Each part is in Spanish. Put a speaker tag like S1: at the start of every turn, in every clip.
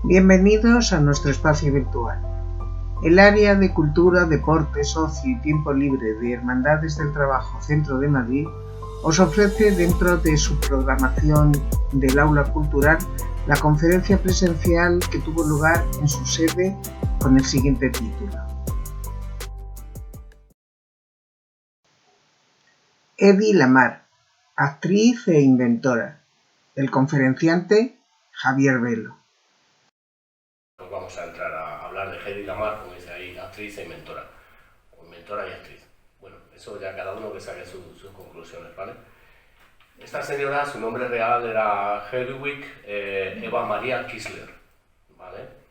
S1: Bienvenidos a nuestro espacio virtual. El área de Cultura, Deportes, Ocio y Tiempo Libre de Hermandades del Trabajo Centro de Madrid os ofrece, dentro de su programación del Aula Cultural, la conferencia presencial que tuvo lugar en su sede con el siguiente título: Hedy Lamarr, actriz e inventora. El conferenciante, Javier Velo.
S2: Pues vamos a entrar a hablar de Hedy Lamarr, como dice ahí, actriz e inventora, o inventora y actriz. Bueno, eso ya cada uno que saque sus conclusiones, ¿vale? Esta señora, su nombre real era Hedwig Eva Maria Kistler, ¿vale?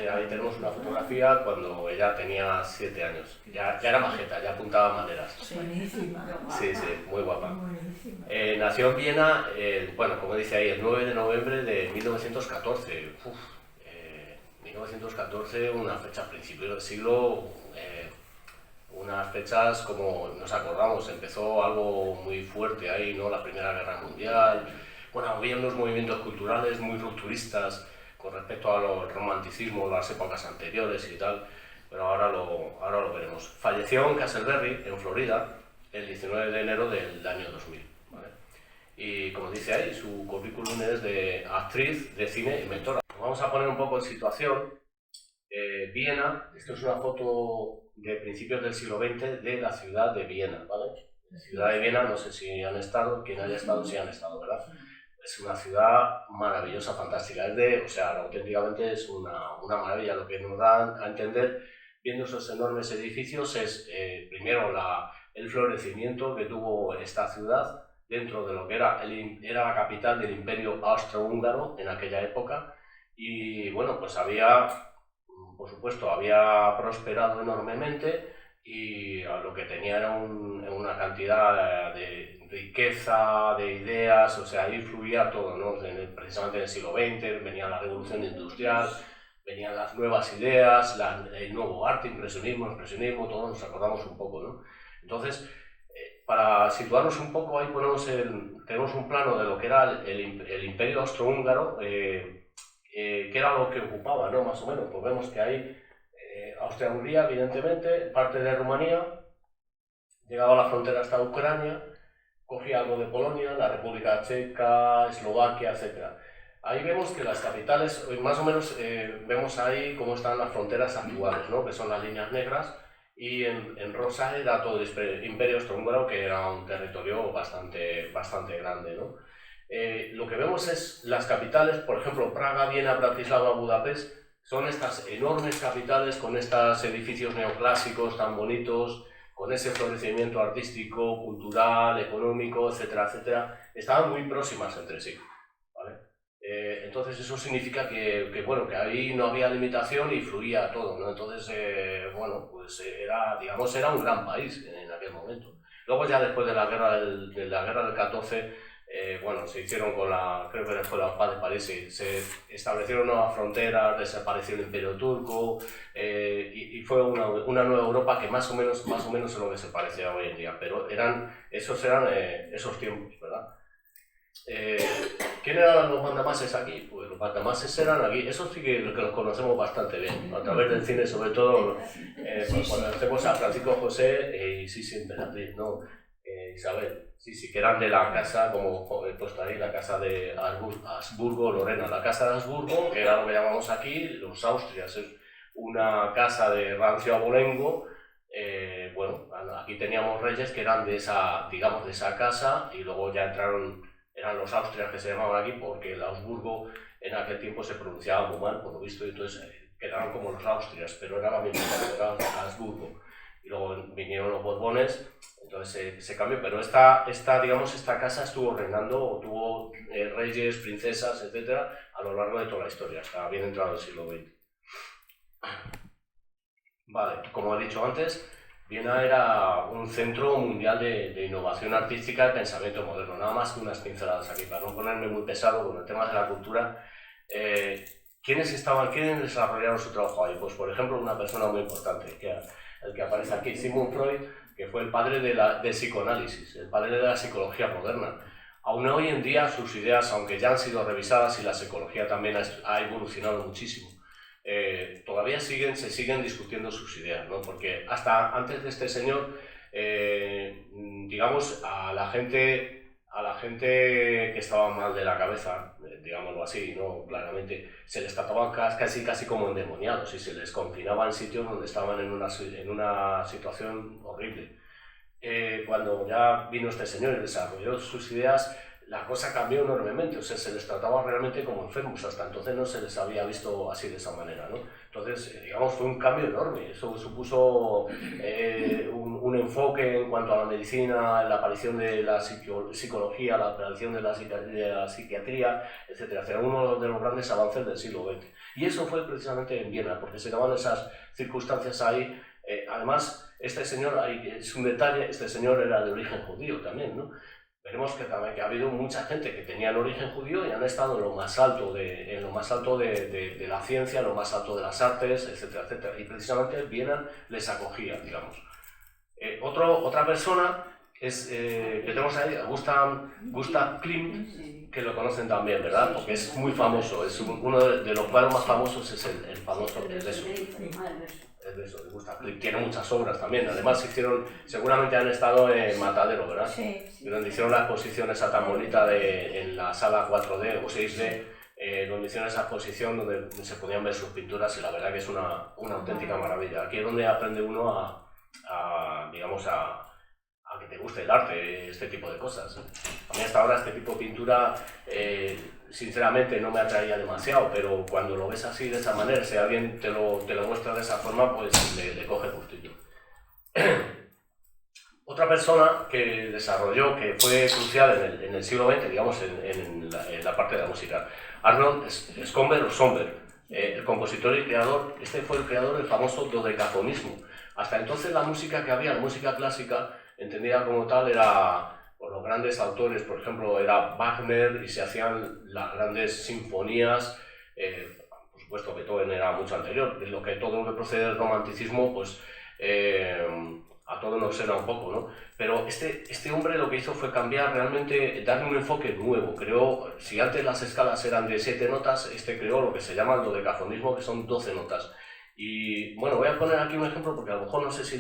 S2: Ahí tenemos una fotografía cuando ella tenía 7 años. Ya era majeta, ya apuntaba maneras.
S3: Buenísima.
S2: Sí, muy guapa.
S3: Buenísima.
S2: Nació en Viena, bueno, como dice ahí, el 9 de noviembre de 1914. 1914, una fecha a principios del siglo, unas fechas como nos acordamos, empezó algo muy fuerte ahí, ¿no? La Primera Guerra Mundial. Bueno, había unos movimientos culturales muy rupturistas con respecto al romanticismo, las épocas anteriores y tal, pero ahora lo veremos. Falleció en Castleberry, en Florida, el 19 de enero del año 2000. ¿Vale? Y como dice ahí, su currículum es de actriz de cine y inventora. Vamos a poner un poco en situación. Viena, esto es una foto de principios del siglo XX de la ciudad de Viena, ¿vale? La ciudad de Viena, no sé si han estado, quien haya estado, sí han estado, ¿verdad? Es una ciudad maravillosa, fantástica, o sea, auténticamente es una maravilla. Lo que nos da a entender, viendo esos enormes edificios, es primero el florecimiento que tuvo esta ciudad dentro de lo que era la capital del Imperio Austrohúngaro en aquella época. Y bueno, pues por supuesto, había prosperado enormemente y lo que tenía era una cantidad de riqueza, de ideas, o sea, ahí fluía todo, ¿no? Precisamente en el siglo XX venía la revolución industrial, venían las nuevas ideas, el nuevo arte, impresionismo, expresionismo, todos nos acordamos un poco, ¿no? Entonces, para situarnos un poco, ahí tenemos un plano de lo que era el Imperio Austrohúngaro, que era lo que ocupaba, ¿no? Más o menos. Pues vemos que hay Austria-Hungría, evidentemente, parte de Rumanía, llegaba a la frontera hasta Ucrania, cogía algo de Polonia, la República Checa, Eslovaquia, etc. Ahí vemos que las capitales, más o menos vemos ahí cómo están las fronteras actuales, ¿no? Que son las líneas negras, y en rosa era todo el Imperio Austrohúngaro, que era un territorio bastante grande, ¿no? Lo que vemos es las capitales, por ejemplo, Praga, Viena, Bratislava, Budapest, son estas enormes capitales con estos edificios neoclásicos tan bonitos, con ese florecimiento artístico, cultural, económico, etcétera, etcétera. Estaban muy próximas entre sí, ¿vale? Entonces eso significa que ahí no había limitación y fluía todo, ¿no? Entonces, era un gran país en aquel momento. Luego ya después de la guerra del 14, se hicieron creo que fue la paz de París, se establecieron nuevas fronteras, desapareció el Imperio Turco, y fue una nueva Europa que más o menos es lo que se parece a hoy en día, pero esos eran esos tiempos, ¿verdad? ¿Quién eran los mandamases aquí? Pues los mandamases eran aquí, esos sí que los conocemos bastante bien, a través del cine, sobre todo cuando hacemos a Francisco José y Sisi Emperatriz, ¿no? Isabel, sí, que eran de la casa, como he puesto ahí, la casa de Habsburgo-Lorena. La casa de Habsburgo, que era lo que llamamos aquí los Austrias, es una casa de rancio abolengo. Aquí teníamos reyes que eran de esa casa, y luego ya eran los Austrias que se llamaban aquí, porque el Habsburgo en aquel tiempo se pronunciaba muy mal, por lo visto, y entonces quedaron como los Austrias, pero era la misma cosa, era Habsburgo. Y luego vinieron los Borbones, entonces se cambió, pero esta casa estuvo reinando, tuvo reyes, princesas, etcétera, a lo largo de toda la historia, hasta bien entrado el siglo XX. Vale, como he dicho antes, Viena era un centro mundial de innovación artística y pensamiento moderno, nada más que unas pinceladas aquí, para no ponerme muy pesado con el tema de la cultura. ¿Quiénes desarrollaron su trabajo ahí? Pues, por ejemplo, una persona muy importante, el que aparece aquí, Sigmund Freud, que fue el padre del psicoanálisis, el padre de la psicología moderna. Aún hoy en día sus ideas, aunque ya han sido revisadas y la psicología también ha evolucionado muchísimo, todavía se siguen discutiendo sus ideas, ¿no? Porque hasta antes de este señor, digamos, a la gente que estaba mal de la cabeza, digámoslo así, ¿no? Claramente, se les trataba casi como endemoniados y se les confinaba en sitios donde estaban en una situación horrible. Cuando ya vino este señor y desarrolló sus ideas, la cosa cambió enormemente, o sea, se les trataba realmente como enfermos, hasta entonces no se les había visto así de esa manera, ¿no? Entonces, digamos, fue un cambio enorme, eso supuso un enfoque en cuanto a la medicina, la aparición de la psicología, la aparición de la psiquiatría, etc. Era uno de los grandes avances del siglo XX. Y eso fue precisamente en Viena, porque se daban esas circunstancias ahí. Además, este señor, es un detalle, este señor era de origen judío también, ¿no? Veremos que también ha habido mucha gente que tenía el origen judío y han estado en lo más alto de la ciencia, en lo más alto de las artes, etcétera, etcétera. Y precisamente Viena les acogía, digamos. Otra persona que tenemos ahí, Gustav Klimt, que lo conocen también, ¿verdad? Porque es muy famoso, es uno de los cuadros más famosos, es el famoso El beso. El beso de Gustav Klimt. Tiene muchas obras también, además seguramente han estado en Matadero, ¿verdad? Sí. Donde hicieron la exposición esa tan bonita en la sala 4D o 6D, donde hicieron esa exposición donde se podían ver sus pinturas y la verdad que es una auténtica maravilla. Aquí es donde aprende uno a que te guste el arte, este tipo de cosas. A mí hasta ahora este tipo de pintura, sinceramente, no me atraía demasiado, pero cuando lo ves así, de esa manera, si alguien te lo muestra de esa forma, pues le coge el gustillo. Otra persona que desarrolló, que fue crucial en el siglo XX, digamos, en la parte de la música, Arnold Schoenberg, el compositor y creador, fue el creador del famoso dodecafonismo. Hasta entonces la música que había, la música clásica, entendida como tal, era por los grandes autores, por ejemplo, era Wagner y se hacían las grandes sinfonías, por supuesto Beethoven era mucho anterior, todo lo que procede del romanticismo, pues a todos nos suena un poco, ¿no? Pero este hombre lo que hizo fue cambiar realmente, darle un enfoque nuevo. Creó, si antes las escalas eran de 7 notas, creó lo que se llama el dodecafonismo, que son 12 notas. Y bueno, voy a poner aquí un ejemplo porque a lo mejor no sé si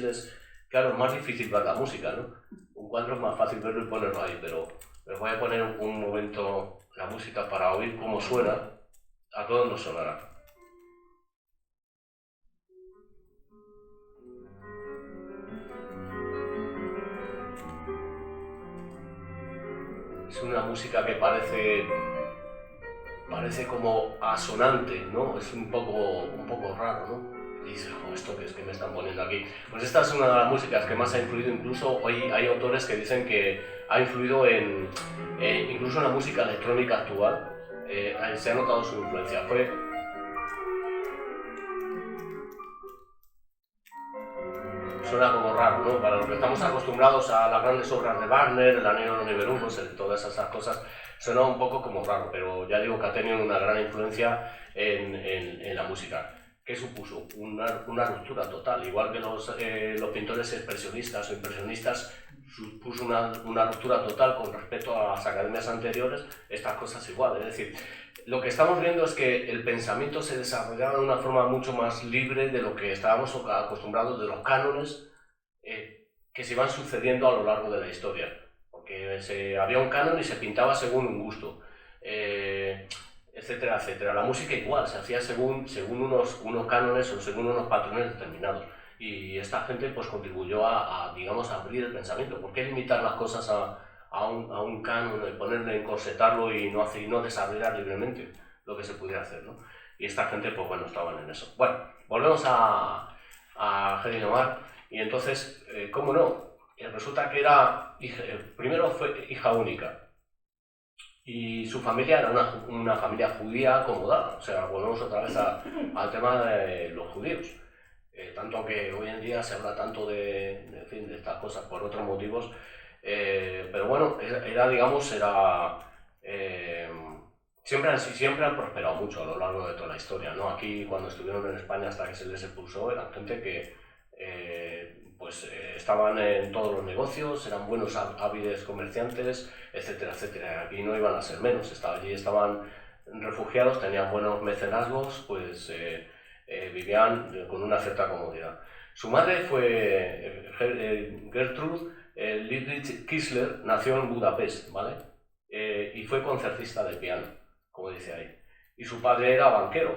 S2: claro, es más difícil ver la música, ¿no? Un cuadro es más fácil verlo y ponerlo ahí, pero les voy a poner un momento la música para oír cómo suena. A todos nos sonará. Es una música que parece como asonante, ¿no? Es un poco raro, ¿no? Y dices, oh, ¿esto qué es que me están poniendo aquí? Pues esta es una de las músicas que más ha influido, incluso hoy hay autores que dicen que ha influido incluso en la música electrónica actual, se ha notado su influencia. Suena como raro, ¿no? Para los que estamos acostumbrados a las grandes obras de Wagner, el Anillo Nibelungo, todas esas cosas, suena un poco como raro, pero ya digo que ha tenido una gran influencia en la música. ¿Qué supuso? Una ruptura total, igual que los pintores expresionistas o impresionistas supuso una ruptura total con respecto a las academias anteriores, estas cosas igual, es decir, lo que estamos viendo es que el pensamiento se desarrollaba de una forma mucho más libre de lo que estábamos acostumbrados, de los cánones que se iban sucediendo a lo largo de la historia, porque había un canon y se pintaba según un gusto, etcétera, etcétera. La música igual, se hacía según unos cánones o según unos patrones determinados. Y esta gente pues contribuyó a abrir el pensamiento. ¿Por qué limitar las cosas a un canon, encorsetarlo y no desarrollar libremente lo que se pudiera hacer, ¿no? Y esta gente, pues bueno, estaban en eso. Bueno, volvemos a Hedy Lamarr, y entonces, ¿cómo no? Resulta que primero fue hija única, y su familia era una familia judía acomodada. O sea, volvemos otra vez al tema de los judíos. Tanto que hoy en día se habla tanto de estas cosas por otros motivos, pero bueno, siempre han prosperado mucho a lo largo de toda la historia, ¿no? Aquí, cuando estuvieron en España hasta que se les expulsó, eran gente que pues estaban en todos los negocios, eran buenos hábiles comerciantes, etcétera, etcétera. Aquí no iban a ser menos, allí estaban refugiados, tenían buenos mecenazgos, pues vivían con una cierta comodidad. Su madre fue Gertrude Lieblich Kissler, nació en Budapest, ¿vale? Y fue concertista de piano, como dice ahí. Y su padre era banquero,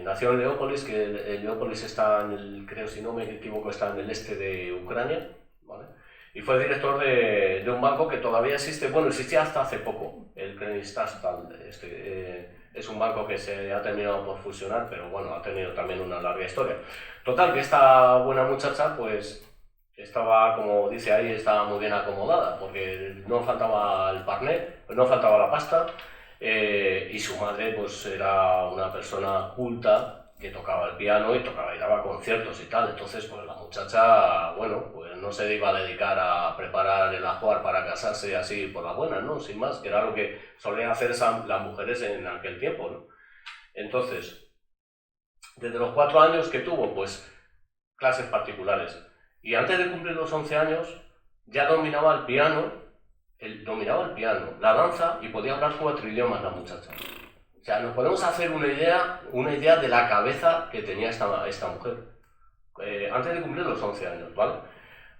S2: nació en Leópolis, que Leópolis está creo, si no me equivoco, está en el este de Ucrania, ¿vale? Y fue director de un banco que todavía existe, bueno, existía hasta hace poco, el Kredistanstalt, es un banco que se ha terminado por fusionar, pero bueno, ha tenido también una larga historia. Total, que esta buena muchacha, pues, estaba, como dice ahí, estaba muy bien acomodada, porque no faltaba el parné, no faltaba la pasta, y su madre, pues, era una persona culta, que tocaba el piano y daba conciertos y tal. Entonces, pues la muchacha, bueno, pues no se iba a dedicar a preparar el ajuar para casarse así por la buena, ¿no? Sin más, que era lo que solían hacer las mujeres en aquel tiempo, ¿no? Entonces, desde los 4 años que tuvo, pues, clases particulares. Y antes de cumplir los 11 años, ya dominaba el piano, la danza, y podía hablar 4 idiomas la muchacha. O sea, nos podemos hacer una idea de la cabeza que tenía esta mujer, antes de cumplir los 11 años, ¿vale?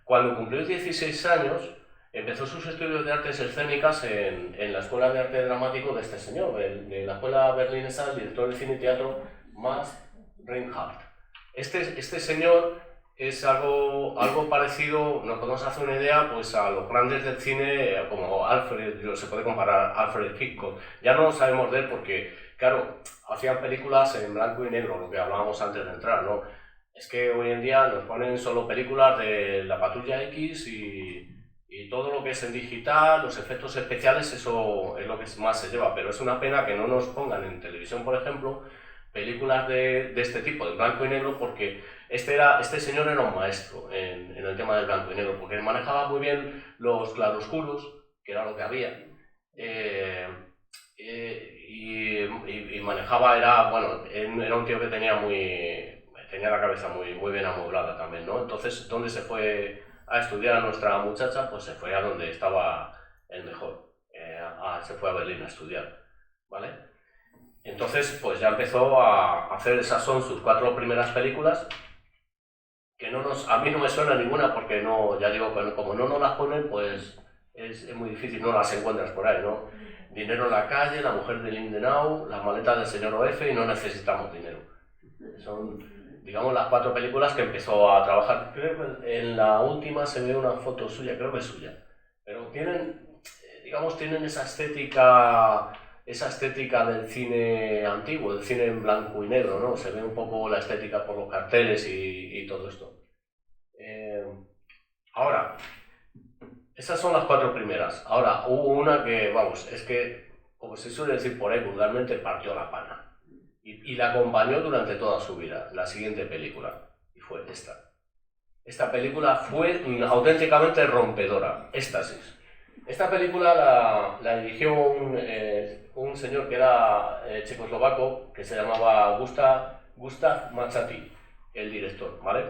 S2: Cuando cumplió 16 años, empezó sus estudios de artes escénicas en la Escuela de Arte Dramático de este señor, de la Escuela Berlinesa, el director de cine y teatro, Max Reinhardt. Este señor es algo parecido, nos podemos hacer una idea, pues a los grandes del cine, como Alfred, se puede comparar a Alfred Hitchcock. Ya no lo sabemos de él porque, claro, hacían películas en blanco y negro, lo que hablábamos antes de entrar, ¿no? Es que hoy en día nos ponen solo películas de la Patrulla X y todo lo que es en digital, los efectos especiales, eso es lo que más se lleva, pero es una pena que no nos pongan en televisión, por ejemplo, películas de este tipo, de blanco y negro, porque este señor era un maestro en el tema del blanco y negro, porque manejaba muy bien los claroscuros, que era lo que había, y manejaba, era un tío que tenía la cabeza muy bien amueblada también, ¿no? Entonces, ¿dónde se fue a estudiar a nuestra muchacha? Pues se fue a donde estaba el mejor, se fue a Berlín a estudiar, ¿vale? Entonces, pues ya empezó a hacer, esas son sus 4 primeras películas, que a mí no me suena ninguna porque no, ya digo, como no nos las ponen, pues es muy difícil, no las encuentras por ahí, ¿no? Dinero en la calle, La mujer de Lindenau, Las maletas del señor O.F. y No necesitamos dinero. Son, digamos, las 4 películas que empezó a trabajar. Creo que en la última se ve una foto suya, creo que es suya, pero tienen esa estética del cine antiguo, del cine en blanco y negro, ¿no? Se ve un poco la estética por los carteles y todo esto. Ahora, esas son las 4 primeras. Ahora, hubo una que, es que, como se suele decir por ahí vulgarmente, partió la pana. Y la acompañó durante toda su vida, la siguiente película, y fue esta. Esta película fue auténticamente rompedora, Éxtasis. Esta película la dirigió un señor que era checoslovaco, que se llamaba Gustav Machati, el director, ¿vale?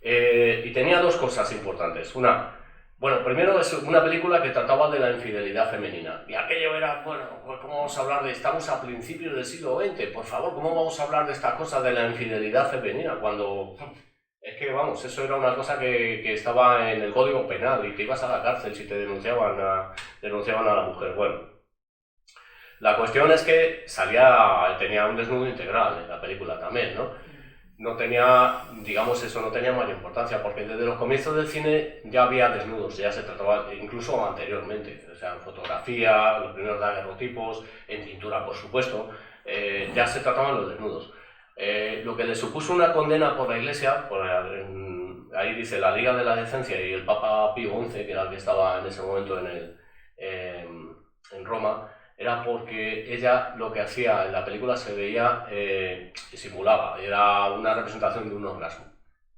S2: Y tenía 2 cosas importantes. Primero es una película que trataba de la infidelidad femenina. Y aquello era, pues ¿cómo vamos a hablar de...? Estamos a principios del siglo XX, por favor, ¿cómo vamos a hablar de esta cosa de la infidelidad femenina? Cuando... Es que, eso era una cosa que estaba en el Código Penal y te ibas a la cárcel si te denunciaban a la mujer. Bueno, la cuestión es que tenía un desnudo integral en la película también, ¿no? No tenía, eso no tenía mayor importancia, porque desde los comienzos del cine ya había desnudos, ya se trataba, incluso anteriormente, o sea, en fotografía, los primeros daguerrotipos, en pintura, por supuesto, ya se trataban los desnudos. Lo que le supuso una condena por la Iglesia, ahí dice la Liga de la Decencia y el Papa Pío XI, que era el que estaba en ese momento en Roma, era porque ella lo que hacía en la película se veía, simulaba, era una representación de un orgasmo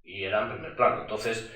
S2: y era en primer plano. Entonces,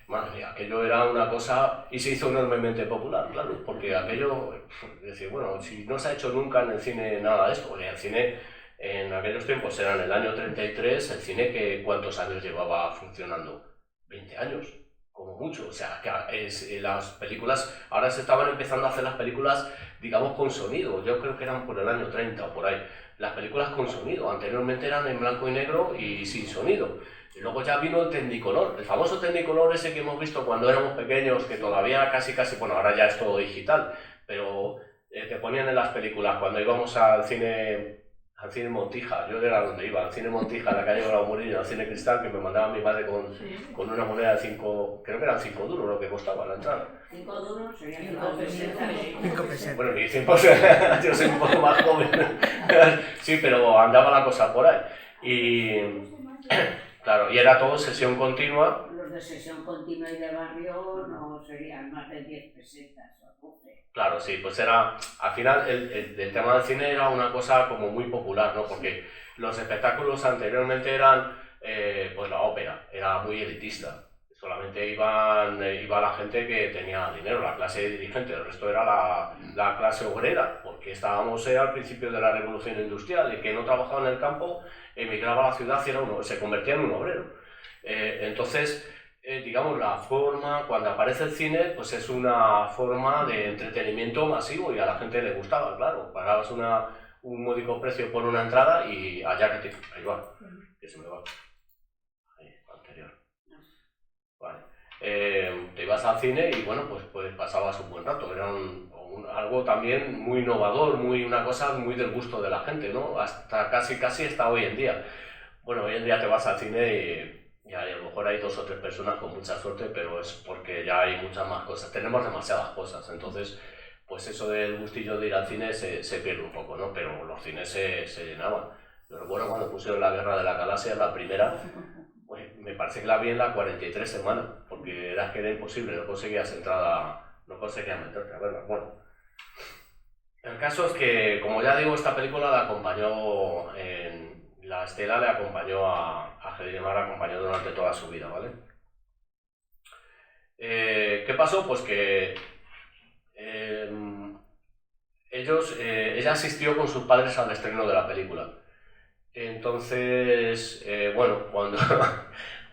S2: madre mía, aquello era una cosa y se hizo enormemente popular, claro, porque aquello, decir, bueno, si no se ha hecho nunca en el cine nada de esto, porque el cine en aquellos tiempos era en el año 33, el cine que ¿cuántos años llevaba funcionando? 20 años. como mucho. O sea, que las películas, ahora se estaban empezando a hacer las películas, digamos, con sonido. Yo creo que eran por el año 30 o por ahí. Las películas con sonido, anteriormente eran en blanco y negro y sin sonido. Y luego ya vino el Technicolor, el famoso Technicolor ese que hemos visto cuando éramos pequeños, que todavía casi, bueno, ahora ya es todo digital, pero te ponían en las películas, cuando íbamos al cine Montija, yo era donde iba, al cine Montija, en la calle Bravo Murillo, al cine Cristal, que me mandaba mi madre con una moneda de 5, creo que eran 5 duros lo que costaba la entrada.
S3: 5 duros serían 5 pesetas.
S1: 5 pesetas.
S2: Bueno, y 5 pesetas, yo soy un poco más joven. Sí, pero andaba la cosa por ahí. Y claro, y era todo sesión continua.
S3: Los de sesión continua y de barrio no serían más de 10 pesetas o 12.
S2: Claro, sí, pues era, al final el tema del cine era una cosa como muy popular, ¿no? Porque los espectáculos anteriormente eran, pues la ópera, era muy elitista. Solamente iba la gente que tenía dinero, la clase dirigente, el resto era la clase obrera, porque estábamos al principio de la revolución industrial y que no trabajaba en el campo emigraba a la ciudad y se convertía en un obrero. Entonces, digamos, la forma, cuando aparece el cine, pues es una forma de entretenimiento masivo y a la gente le gustaba, claro. Pagabas un módico precio por una entrada y allá que te... Ahí va, que se me va. Ahí, anterior. Vale. Te ibas al cine y bueno, pues pasabas un buen rato. Era algo también muy innovador, una cosa muy del gusto de la gente, ¿no? Hasta casi hasta hoy en día. Bueno, hoy en día te vas al cine y a lo mejor hay 2 o 3 personas con mucha suerte, pero es porque ya hay muchas más cosas. Tenemos demasiadas cosas, entonces pues eso del gustillo de ir al cine se pierde un poco, ¿no? Pero los cines se llenaban. Yo recuerdo cuando pusieron La Guerra de la Galaxia, la primera, pues me parece que la vi en la 43 semanas, porque era imposible, no conseguías entrada, no conseguías meterte a verla. Bueno, el caso es que, como ya digo, esta película la acompañó, la estela le acompañó a Hedy Lamarr, la acompañó durante toda su vida, ¿vale? ¿Qué pasó? Pues que ella asistió con sus padres al estreno de la película. Entonces, bueno,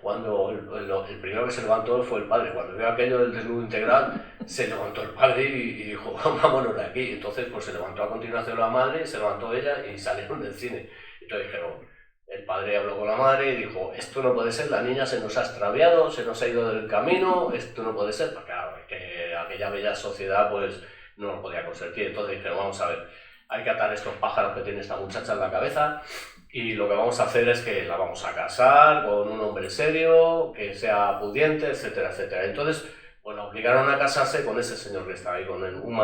S2: cuando el primero que se levantó fue el padre. Cuando vio aquello del desnudo integral, se levantó el padre y dijo, vámonos de aquí. Entonces, pues se levantó a continuación la madre, se levantó ella y salieron del cine. Entonces dijeron, el padre habló con la madre y dijo, esto no puede ser, la niña se nos ha extraviado, se nos ha ido del camino, esto no puede ser. Porque claro, que aquella bella sociedad pues no lo podía consentir. Entonces dijeron, vamos a ver, hay que atar estos pájaros que tiene esta muchacha en la cabeza y lo que vamos a hacer es que la vamos a casar con un hombre serio, que sea pudiente, etcétera, etcétera. Entonces, pues la obligaron a casarse con ese señor que está ahí, con un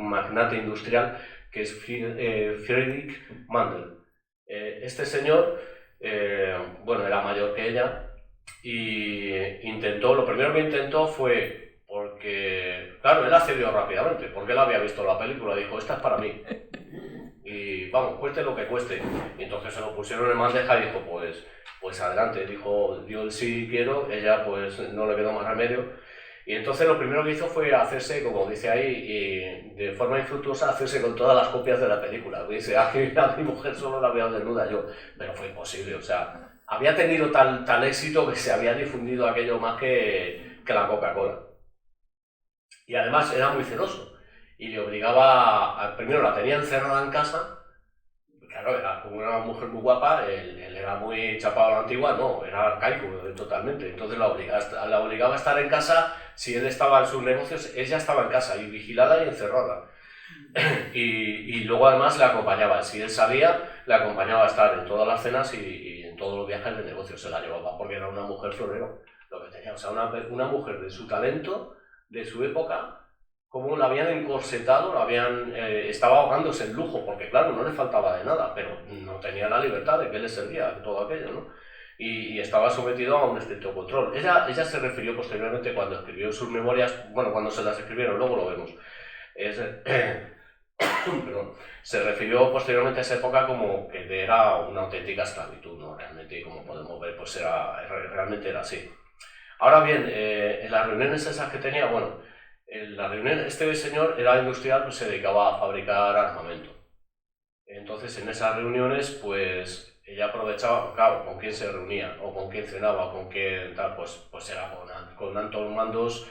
S2: magnate industrial que es Friedrich Mandel. Este señor, bueno, era mayor que ella y lo primero que intentó fue, porque, claro, él accedió rápidamente, porque él había visto la película, dijo, esta es para mí. Y vamos, cueste lo que cueste. Y entonces se lo pusieron en bandeja y dijo, pues adelante. Dijo, yo sí quiero, ella pues no le quedó más remedio. Y entonces lo primero que hizo fue hacerse, como dice ahí, y de forma infructuosa, hacerse con todas las copias de la película. Dice, a mi mujer solo la veo desnuda yo. Pero fue imposible, o sea, había tenido tal éxito que se había difundido aquello más que la Coca-Cola. Y además era muy celoso. Y le obligaba, primero la tenía encerrada en casa, claro, era como una mujer muy guapa, él era muy chapado a la antigua, no, era arcaico totalmente, entonces la obligaba a estar en casa, si él estaba en sus negocios, ella estaba en casa, y vigilada y encerrada. Y luego además le acompañaba, si él salía, le acompañaba a estar en todas las cenas y en todos los viajes de negocios, se la llevaba porque era una mujer florero, lo que tenía, o sea, una mujer de su talento, de su época, como la habían encorsetado, estaba ahogándose en lujo, porque claro, no le faltaba de nada, pero no tenía la libertad de qué le servía todo aquello, ¿no? Y estaba sometido a un estricto control. Ella se refirió posteriormente cuando escribió sus memorias, bueno, cuando se las escribieron, luego lo vemos, perdón, se refirió posteriormente a esa época como que era una auténtica esclavitud, ¿no? Realmente, como podemos ver, pues realmente era así. Ahora bien, en las reuniones esas que tenía, bueno, en la reunión, este señor era industrial, pues se dedicaba a fabricar armamento. Entonces, en esas reuniones, pues ella aprovechaba, claro, con quién se reunía, o con quién cenaba, o con quién tal, pues era con altos mandos,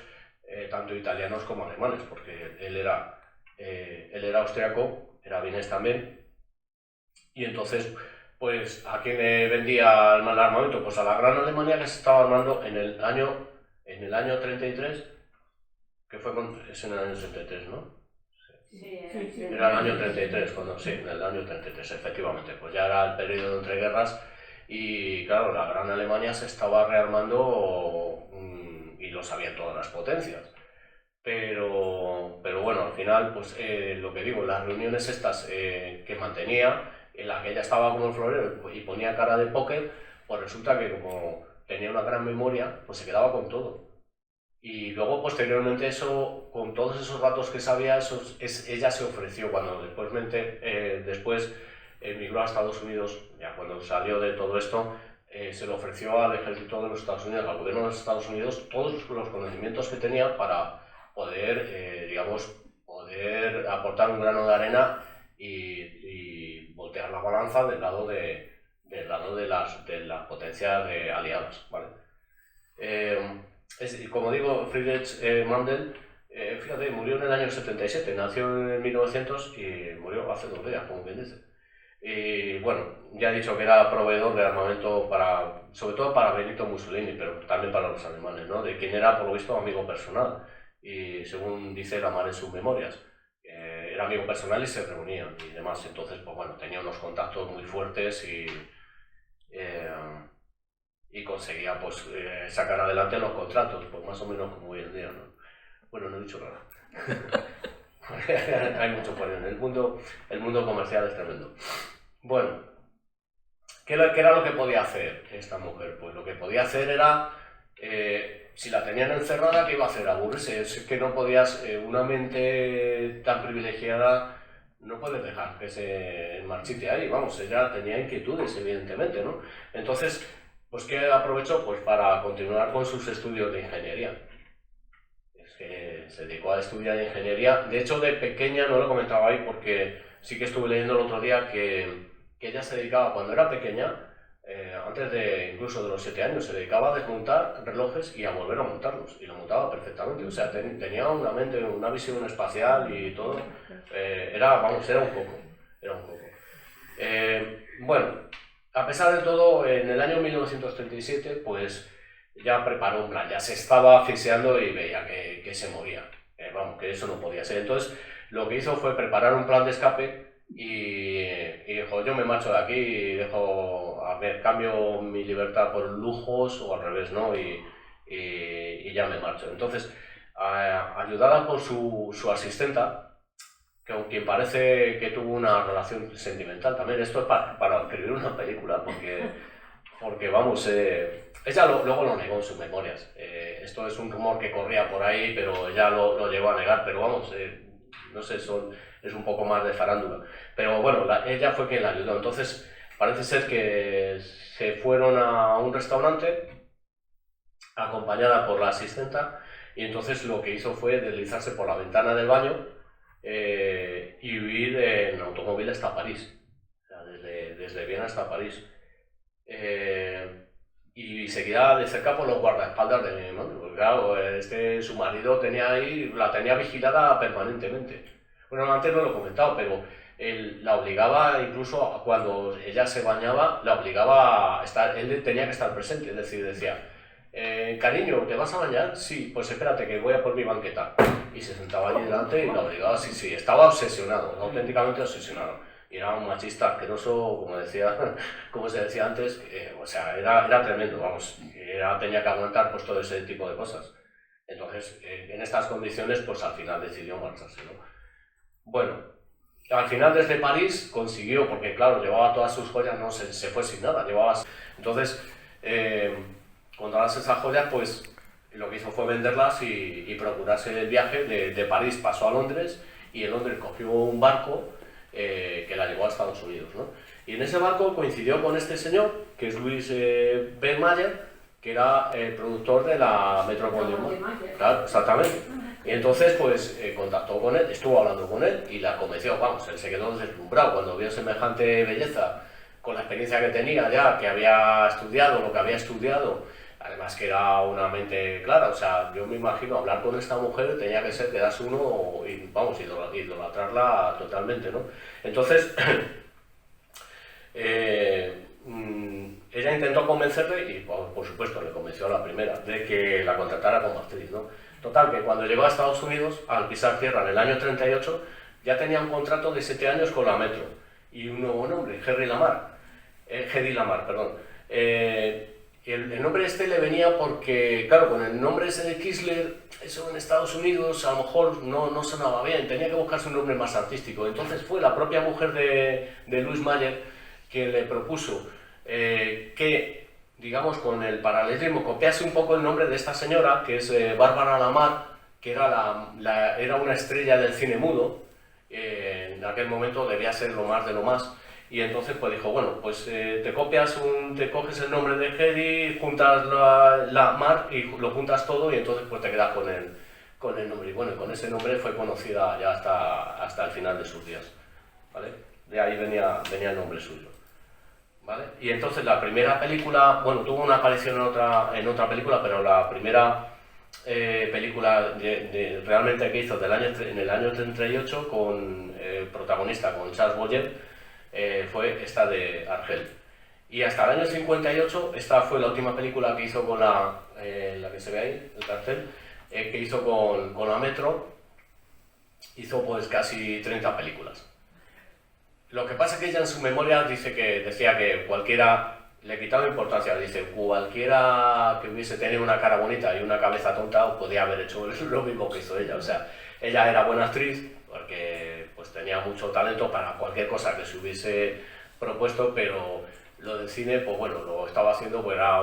S2: tanto italianos como alemanes, porque él era austriaco, era vienés también, y entonces, pues, ¿a quién le vendía el armamento? Pues a la Gran Alemania, que se estaba armando en el año 33, que es en el año 33, ¿no?
S3: Sí,
S2: Era el año 33, sí, en el año 33, efectivamente, pues ya era el periodo entre guerras y claro, la Gran Alemania se estaba rearmando y lo sabían todas las potencias. Pero bueno, al final, pues lo que digo, las reuniones estas que mantenía, en la que ella estaba como el florero y ponía cara de póker, pues resulta que como tenía una gran memoria, pues se quedaba con todo. Y luego, posteriormente, eso, con todos esos datos que sabía, ella se ofreció cuando después emigró a Estados Unidos, ya cuando salió de todo esto, se le ofreció al ejército de los Estados Unidos, al gobierno de los Estados Unidos, todos los conocimientos que tenía para poder, poder aportar un grano de arena y voltear la balanza del lado de las potencias aliadas, ¿vale? Como digo, Friedrich Mandel, fíjate, murió en el año 77, nació en 1900 y murió hace 2 días, como bien dice. Y bueno, ya he dicho que era proveedor de armamento sobre todo para Benito Mussolini, pero también para los alemanes, ¿no? De quien era, por lo visto, amigo personal. Y según dice Lamar en sus memorias, era amigo personal y se reunían y demás. Entonces, pues bueno, tenía unos contactos muy fuertes y conseguía pues sacar adelante los contratos, pues más o menos como hoy en día, ¿no? Bueno, no he dicho nada. Hay mucho por ahí. El mundo comercial es tremendo. Bueno, ¿qué era lo que podía hacer esta mujer? Pues lo que podía hacer era, si la tenían encerrada, ¿qué iba a hacer? Aburrirse. Es que no podías, una mente tan privilegiada, no puedes dejar que se marchite ahí. Vamos, ella tenía inquietudes, evidentemente, ¿no? Entonces, pues ¿qué aprovechó? Pues para continuar con sus estudios de ingeniería. Es que se dedicó a estudiar ingeniería. De hecho, de pequeña, no lo comentaba ahí porque sí que estuve leyendo el otro día que ella se dedicaba, cuando era pequeña, antes incluso de los 7 años, se dedicaba a desmontar relojes y a volver a montarlos. Y lo montaba perfectamente. O sea, tenía una mente, una visión espacial y todo. Era un coco. Bueno. A pesar de todo, en el año 1937, pues ya preparó un plan, ya se estaba asfixiando y veía que se moría. Que eso no podía ser. Entonces, lo que hizo fue preparar un plan de escape y dijo, yo me marcho de aquí y cambio mi libertad por lujos o al revés, ¿no? Y ya me marcho. Entonces, ayudada por su asistenta, con quien parece que tuvo una relación sentimental también. Esto es para escribir una película, porque vamos, ella luego lo negó en sus memorias. Esto es un rumor que corría por ahí, pero ella lo llegó a negar, pero vamos, no sé, es un poco más de farándula. Pero bueno, ella fue quien la ayudó. Entonces, parece ser que se fueron a un restaurante, acompañada por la asistenta, y entonces lo que hizo fue deslizarse por la ventana del baño y huir en automóvil hasta París, o sea, desde Viena hasta París, y seguía de cerca por los guardaespaldas de Mandel, porque claro, su marido la tenía vigilada permanentemente. Bueno, antes no lo he comentado, pero él la obligaba, incluso cuando ella se bañaba, la obligaba a estar, él tenía que estar presente, es decir, decía, cariño, ¿te vas a bañar? Sí, pues espérate que voy a por mi banqueta. Y se sentaba allí delante y la obligaba, sí, estaba obsesionado, auténticamente obsesionado. Y era un machista asqueroso, como se decía antes, o sea, era tremendo, vamos, tenía que aguantar pues todo ese tipo de cosas. Entonces, en estas condiciones, pues al final decidió marcharse, ¿no? Bueno, al final desde París consiguió, porque claro, llevaba todas sus joyas, no se fue sin nada, entonces, con todas esas joyas, pues lo que hizo fue venderlas y procurarse el viaje. De París pasó a Londres y en Londres cogió un barco que la llevó a Estados Unidos, ¿no? Y en ese barco coincidió con este señor, que es Louis Bellmayer, que era el productor de la Metro-Goldwyn-Mayer. Claro, exactamente. Y entonces, pues, contactó con él, estuvo hablando con él y la convenció, vamos, él se quedó deslumbrado cuando vio semejante belleza con la experiencia que tenía ya, que había estudiado lo que había estudiado, además que era una mente clara, o sea, yo me imagino hablar con esta mujer tenía que ser quedarse uno y, vamos, idolatrarla totalmente, ¿no? Entonces, ella intentó convencerle y, por supuesto, le convenció a la primera de que la contratara como actriz, ¿no? Total, que cuando llegó a Estados Unidos, al pisar tierra en el año 38, ya tenía un contrato de 7 años con la Metro y un nuevo nombre, Hedy Lamarr, perdón. El nombre este le venía porque, claro, con el nombre ese de Kisler, eso en Estados Unidos a lo mejor no sonaba bien, tenía que buscarse un nombre más artístico. Entonces fue la propia mujer de Louise Mayer quien le propuso que, digamos, con el paralelismo, copiase un poco el nombre de esta señora, que es Bárbara Lamarr, que era una estrella del cine mudo, en aquel momento debía ser lo más de lo más. Y entonces pues dijo, bueno, pues te coges el nombre de Hedy, juntas la Mar y lo juntas todo y entonces pues te quedas con el nombre. Y bueno, con ese nombre fue conocida ya hasta el final de sus días, ¿vale? De ahí venía el nombre suyo, ¿vale? Y entonces la primera película, bueno, tuvo una aparición en otra película, pero la primera película realmente que hizo en el año 38 con protagonista con Charles Boyer, fue esta de Argel. Y hasta el año 58, esta fue la última película que hizo con la que se ve ahí, el cartel, que hizo con la Metro. Hizo pues casi 30 películas. Lo que pasa es que ella en su memoria decía que cualquiera, le quitaba importancia, dice, cualquiera que hubiese tenido una cara bonita y una cabeza tonta podía haber hecho lo mismo que hizo ella. O sea, ella era buena actriz porque pues tenía mucho talento para cualquier cosa que se hubiese propuesto, pero lo del cine, pues bueno, lo estaba haciendo, pues era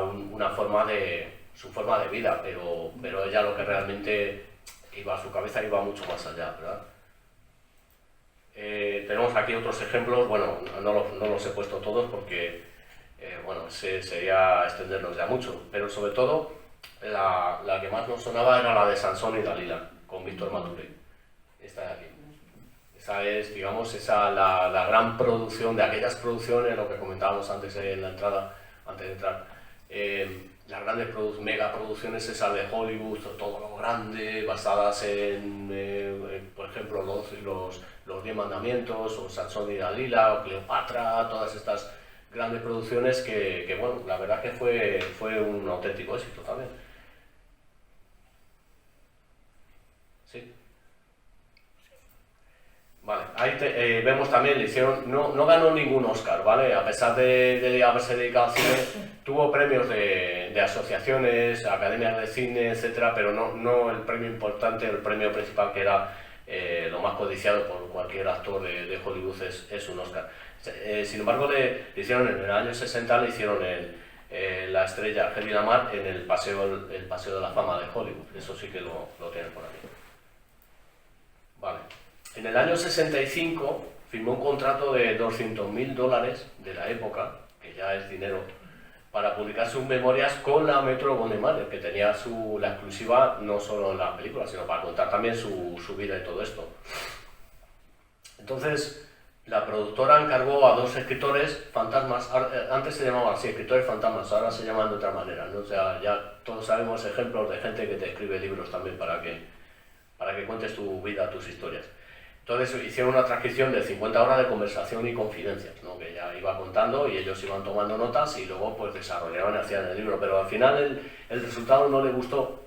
S2: su forma de vida, pero ella lo que realmente su cabeza iba mucho más allá, ¿verdad? Tenemos aquí otros ejemplos, bueno, no los he puesto todos porque, bueno, sería extendernos ya mucho, pero sobre todo la que más nos sonaba era la de Sansón y Dalila, con Víctor Maturé. Esta de aquí. Esa es, digamos, la gran producción de aquellas producciones, lo que comentábamos antes en la entrada, antes de entrar. Las grandes megaproducciones esas de Hollywood, todo lo grande, basadas en por ejemplo, los 10 mandamientos, o Sansón y Dalila, o Cleopatra, todas estas grandes producciones que bueno, la verdad que fue un auténtico éxito también. Sí. Vale, ahí vemos también, le hicieron, no ganó ningún Oscar, ¿vale? A pesar de haberse dedicado al cine, tuvo premios de asociaciones, academias de cine, etcétera, pero no el premio importante, el premio principal que era lo más codiciado por cualquier actor de Hollywood es un Oscar. Sin embargo, le hicieron en el año 60, le hicieron la estrella Hedy Lamarr en el paseo de la fama de Hollywood, eso sí que lo tienen por aquí. Vale. En el año 65 firmó un contrato de $200.000 de la época, que ya es dinero, para publicar sus memorias con la Metro-Goldwyn-Mayer, que tenía la exclusiva no solo en la película, sino para contar también su vida y todo esto. Entonces, la productora encargó a 2 escritores fantasmas, antes se llamaban así, escritores fantasmas, ahora se llaman de otra manera, ¿no? O sea, ya todos sabemos ejemplos de gente que te escribe libros también para que cuentes tu vida, tus historias. Entonces hicieron una transcripción de 50 horas de conversación y confidencias, ¿no? Que ella iba contando y ellos iban tomando notas y luego pues desarrollaban y hacían el libro, pero al final el resultado no le gustó,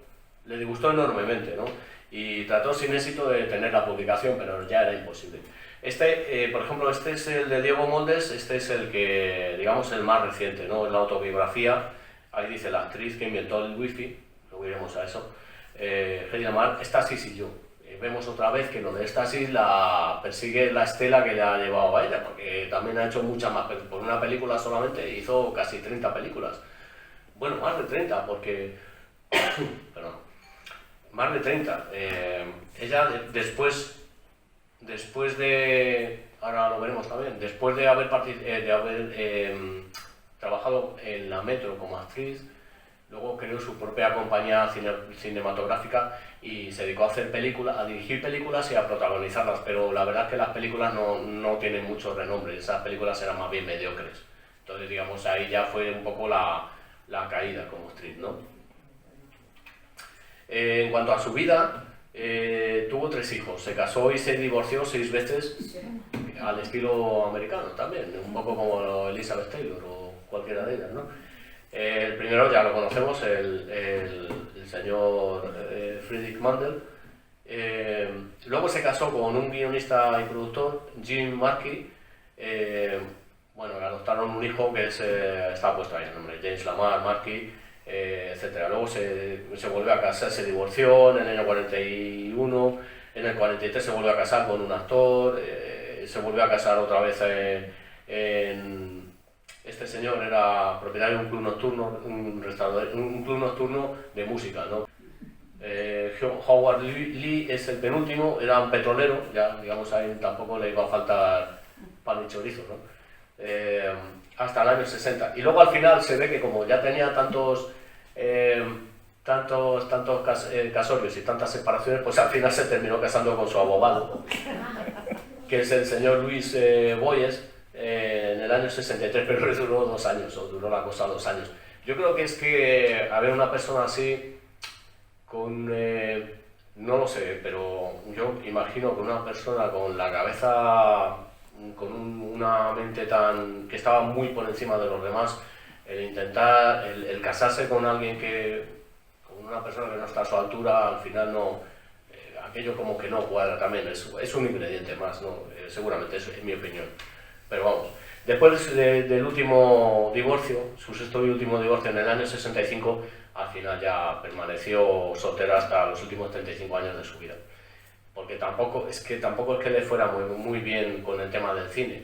S2: le disgustó enormemente, ¿no? Y trató sin éxito de tener la publicación, pero ya era imposible. Por ejemplo, este es el de Diego Moldes, este es el que, digamos, el más reciente, ¿no? En la autobiografía, ahí dice la actriz que inventó el wifi, luego iremos a eso, Hedy Lamarr, Éxtasis y yo. Vemos otra vez que lo de Éxtasis la persigue la estela que le ha llevado a ella, porque también ha hecho muchas más, por una película solamente hizo casi 30 películas. Bueno, más de 30, porque... perdón, más de 30. Ella después de... ahora lo veremos también, después de haber trabajado en la Metro como actriz, luego creó su propia compañía cinematográfica y se dedicó a hacer películas, a dirigir películas y a protagonizarlas, pero la verdad es que las películas no tienen mucho renombre, esas películas eran más bien mediocres. Entonces, digamos, ahí ya fue un poco la caída como actriz, ¿no? En cuanto a su vida, tuvo 3 hijos, se casó y se divorció 6 veces al estilo americano también, un poco como Elizabeth Taylor o cualquiera de ellas, ¿no? El primero ya lo conocemos, el señor Friedrich Mandel. Luego se casó con un guionista y productor, Jim Markey. Bueno, le adoptaron un hijo que está puesto ahí el nombre, James Lamar Markey, etc. Luego se volvió a casar, se divorció en el año 41, en el 43 se volvió a casar con un actor, se volvió a casar otra vez este señor era propietario de un club nocturno, un club nocturno de música, ¿no? Howard Lee es el penúltimo, era un petrolero, ya digamos ahí tampoco le iba a faltar pan y chorizo, ¿no? Hasta el año 60. Y luego al final se ve que como ya tenía tantos casorios y tantas separaciones, pues al final se terminó casando con su abogado, que es el señor Luis Boyes, en el año 63, pero duró 2 años, o duró la cosa 2 años. Yo creo que es que haber una persona así, no lo sé, pero yo imagino que una persona con la cabeza, con una mente que estaba muy por encima de los demás, el casarse con alguien con una persona que no está a su altura, al final no, aquello como que no cuadra también, es un ingrediente más, ¿no? Seguramente, eso es mi opinión. Pero vamos, después del último divorcio, su 6º y último divorcio en el año 65, al final ya permaneció soltera hasta los últimos 35 años de su vida. Porque tampoco es que le fuera muy bien con el tema del cine.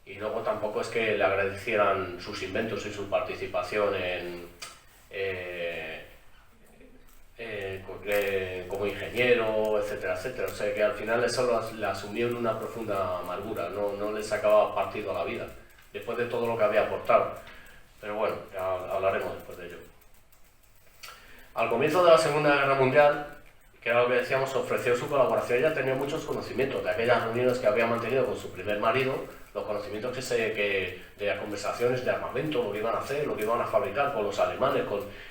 S2: Y luego tampoco es que le agradecieran sus inventos y su participación como ingeniero, etcétera, etcétera. O sea que al final eso la asumió en una profunda amargura, no le sacaba partido a la vida, después de todo lo que había aportado. Pero bueno, ya hablaremos después de ello. Al comienzo de la Segunda Guerra Mundial, que era lo que decíamos, ofreció su colaboración. Ella tenía muchos conocimientos de aquellas reuniones que había mantenido con su primer marido, los conocimientos de las conversaciones de armamento, lo que iban a hacer, lo que iban a fabricar con los alemanes.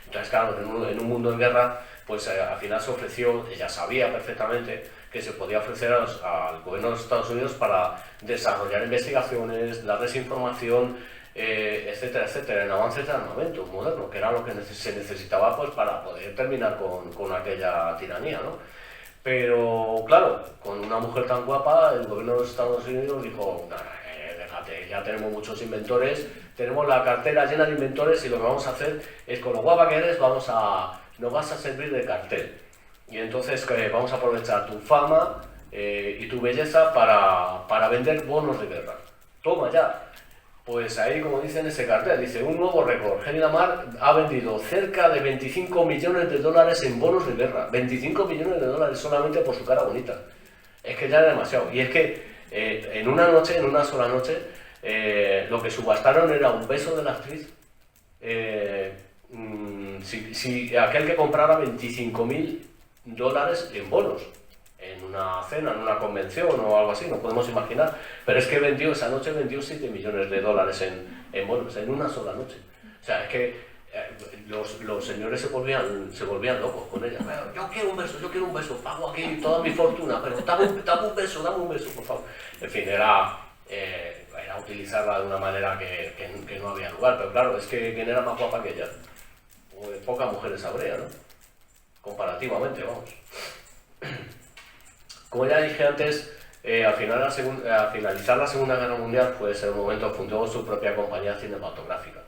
S2: Entonces, claro, en un mundo en guerra, pues al final se ofreció, ella sabía perfectamente que se podía ofrecer al gobierno de los Estados Unidos para desarrollar investigaciones, darles información, etcétera, etcétera, en avances de armamento moderno, que era lo que se necesitaba pues para poder terminar con aquella tiranía, ¿no? Pero claro, con una mujer tan guapa, el gobierno de los Estados Unidos dijo, déjate, ya tenemos muchos inventores, tenemos la cartera llena de inventores y lo que vamos a hacer es, con lo guapa que eres, nos vas a servir de cartel. Y entonces vamos a aprovechar tu fama y tu belleza para vender bonos de guerra. Toma ya. Pues ahí, como dice en ese cartel, dice, un nuevo récord. Hedy Lamarr ha vendido cerca de 25 millones de dólares en bonos de guerra. 25 millones de dólares solamente por su cara bonita. Es que ya era demasiado. Y es que en una sola noche, lo que subastaron era un beso de la actriz. Si aquel que comprara 25.000 dólares en bonos, en una cena, en una convención o algo así, no podemos imaginar, pero es que esa noche vendió 7 millones de dólares en bonos, en una sola noche. O sea, es que los señores se volvían locos con ella. Yo quiero un beso, pago aquí toda mi fortuna, pero dame un beso, por favor. En fin, era utilizarla de una manera que no había lugar, pero claro, es que ¿quién era más guapa que ella? Pocas mujeres habría, ¿no? Comparativamente, vamos. Como ya dije antes, al finalizar la Segunda Guerra Mundial, pues en un momento fundó su propia compañía cinematográfica.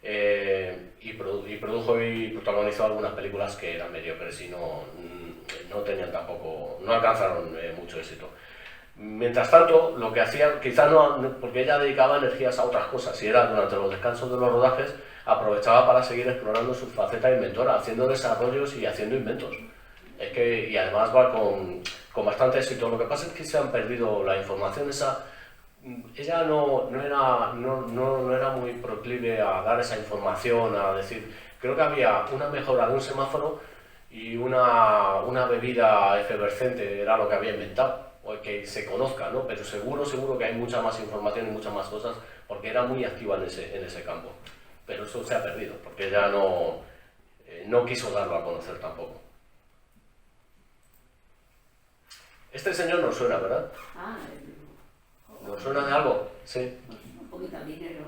S2: Y produjo y protagonizó algunas películas que eran mediocres y no alcanzaron mucho éxito. Mientras tanto, lo que hacía, quizás no, porque ella dedicaba energías a otras cosas, y era durante los descansos de los rodajes, aprovechaba para seguir explorando su faceta inventora, haciendo desarrollos y haciendo inventos. Y además va con bastante éxito. Lo que pasa es que se han perdido la información esa. Ella no era muy proclive a dar esa información, a decir, creo que había una mejora de un semáforo y una bebida efervescente, era lo que había inventado, o que se conozca, ¿no? Pero seguro que hay mucha más información y muchas más cosas, porque era muy activa en ese campo. Pero eso se ha perdido, porque ella no quiso darlo a conocer tampoco. Este señor nos suena, ¿verdad? ¿Nos suena de algo? Sí.
S3: Un poquito de dinero.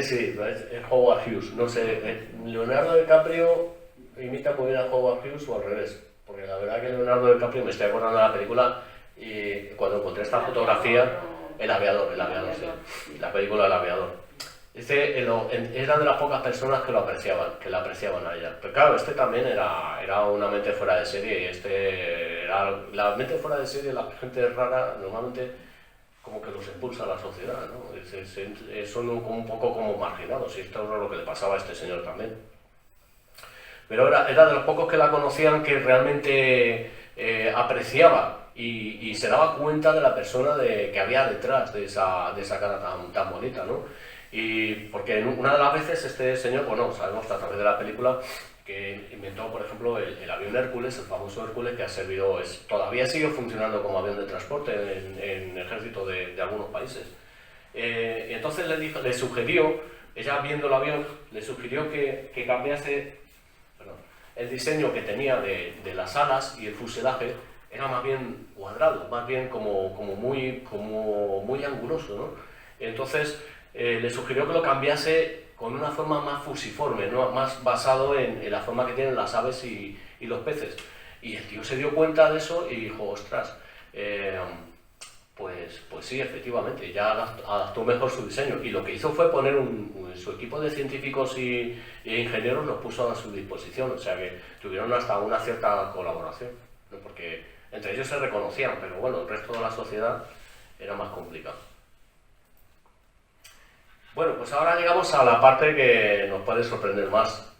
S2: Sí, es Howard Hughes. No sé, Leonardo DiCaprio imita muy bien a Howard Hughes o al revés. Porque la verdad que Leonardo DiCaprio, me estoy acordando de la película, y cuando encontré esta fotografía, El aviador, sí. La película El aviador. Era de las pocas personas que la apreciaban a ella. Pero claro, este también era una mente fuera de serie, y la mente fuera de serie, la gente rara, normalmente como que los impulsa a la sociedad, ¿no? Son un poco como marginados, y esto es lo que le pasaba a este señor también. Pero era de los pocos que la conocían que realmente apreciaba y se daba cuenta de la persona que había detrás de esa cara tan bonita, ¿no? Y porque una de las veces este señor, bueno, sabemos a través de la película que inventó, por ejemplo, el avión Hércules, el famoso Hércules, que ha servido, todavía sigue funcionando como avión de transporte en el ejército de algunos países. Y entonces le sugirió, ella viendo el avión, le sugirió que cambiase el diseño que tenía de las alas, y el fuselaje era más bien cuadrado, más bien como muy anguloso, ¿no? Entonces le sugirió que lo cambiase con una forma más fusiforme, ¿no? Más basado en la forma que tienen las aves y los peces. Y el tío se dio cuenta de eso y dijo, ostras, pues sí, efectivamente, ya adaptó mejor su diseño. Y lo que hizo fue poner su equipo de científicos e ingenieros, los puso a su disposición, o sea que tuvieron hasta una cierta colaboración, ¿no? Porque entre ellos se reconocían, pero bueno, el resto de la sociedad era más complicado. Bueno, pues ahora llegamos a la parte que nos puede sorprender más,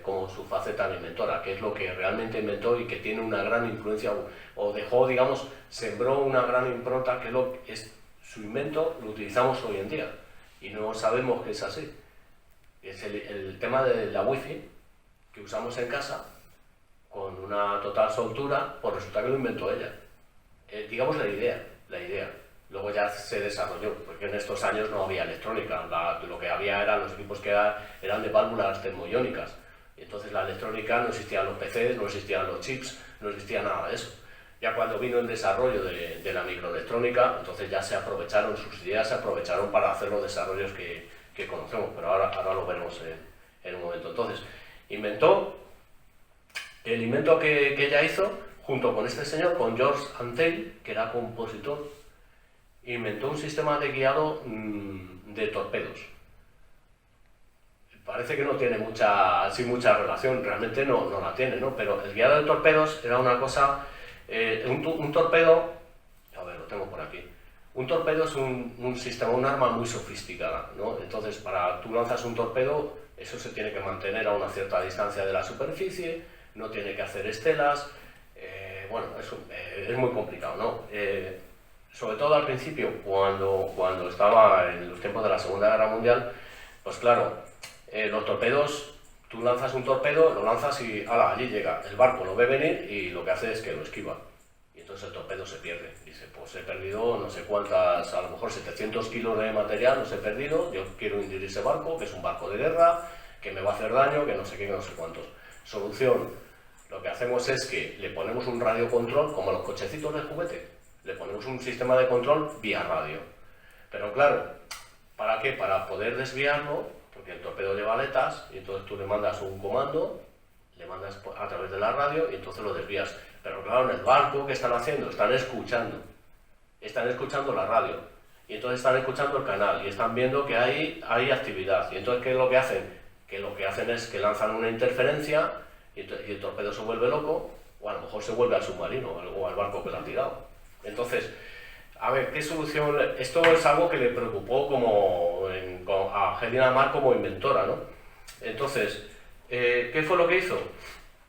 S2: como su faceta de inventora, que es lo que realmente inventó y que tiene una gran influencia, o dejó, digamos, sembró una gran impronta, que es su invento, lo utilizamos hoy en día, y no sabemos que es así. Es el tema de la wifi que usamos en casa, con una total soltura, pues resulta que lo inventó ella. Digamos la idea. Luego ya se desarrolló, porque en estos años no había electrónica, lo que había eran los equipos que eran de válvulas termoiónicas. Y entonces la electrónica, no existían los PCs, no existían los chips, no existía nada de eso. Ya cuando vino el desarrollo de la microelectrónica, entonces ya sus ideas se aprovecharon para hacer los desarrollos que conocemos, pero ahora lo veremos en un momento. Entonces, el invento que ella hizo, junto con este señor, con George Antheil, que era compositor, inventó un sistema de guiado de torpedos. Parece que no tiene mucha relación, realmente no la tiene, ¿no? Pero el guiado de torpedos era una cosa, un torpedo, a ver, lo tengo por aquí. Un torpedo es un sistema, un arma muy sofisticada, ¿no? Entonces, tú lanzas un torpedo, eso se tiene que mantener a una cierta distancia de la superficie, no tiene que hacer estelas, bueno, es muy complicado, ¿no? Sobre todo al principio, cuando estaba en los tiempos de la Segunda Guerra Mundial, pues claro, los torpedos, tú lanzas un torpedo, lo lanzas y allí llega, el barco lo ve venir y lo que hace es que lo esquiva. Y entonces el torpedo se pierde. Dice, pues he perdido no sé cuántas, a lo mejor 700 kilos de material, los he perdido, yo quiero hundir ese barco, que es un barco de guerra, que me va a hacer daño, que no sé qué, que no sé cuántos. Solución, lo que hacemos es que le ponemos un radiocontrol, como los cochecitos de juguete, le ponemos un sistema de control vía radio. Pero claro, ¿para qué? Para poder desviarlo, porque el torpedo lleva aletas, y entonces tú le mandas un comando, le mandas a través de la radio, y entonces lo desvías. Pero claro, en el barco, ¿qué están haciendo? Están escuchando la radio, y entonces están escuchando el canal, y están viendo que hay actividad. Y entonces, ¿qué es lo que hacen? Que lo que hacen es que lanzan una interferencia, y el torpedo se vuelve loco, o a lo mejor se vuelve al submarino, o al barco que lo ha tirado. Entonces, a ver, ¿qué solución? Esto es algo que le preocupó a Helena Marr como inventora, ¿no? Entonces, ¿qué fue lo que hizo?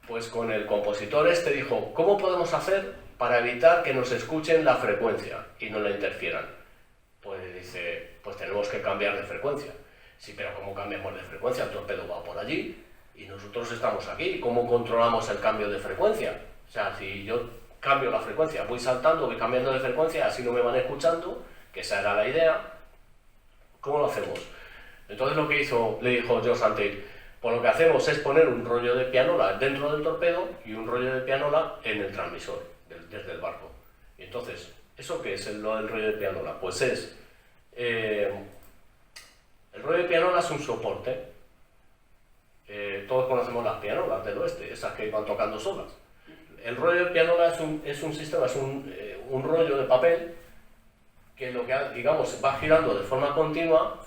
S2: Pues con el compositor dijo, ¿cómo podemos hacer para evitar que nos escuchen la frecuencia y no la interfieran? Pues dice, pues tenemos que cambiar de frecuencia. Sí, pero ¿cómo cambiamos de frecuencia? El torpedo va por allí y nosotros estamos aquí. ¿Cómo controlamos el cambio de frecuencia? O sea, si yo cambio la frecuencia, voy saltando, voy cambiando de frecuencia, así no me van escuchando, que esa era la idea. ¿Cómo lo hacemos? Entonces lo que le dijo George Antheil, pues lo que hacemos es poner un rollo de pianola dentro del torpedo y un rollo de pianola en el transmisor, desde el barco. Y entonces, ¿eso qué es lo del rollo de pianola? Pues es, el rollo de pianola es un soporte. Todos conocemos las pianolas del oeste, esas que van tocando solas. El rollo de pianola es un sistema, es un rollo de papel que lo que, digamos, va girando de forma continua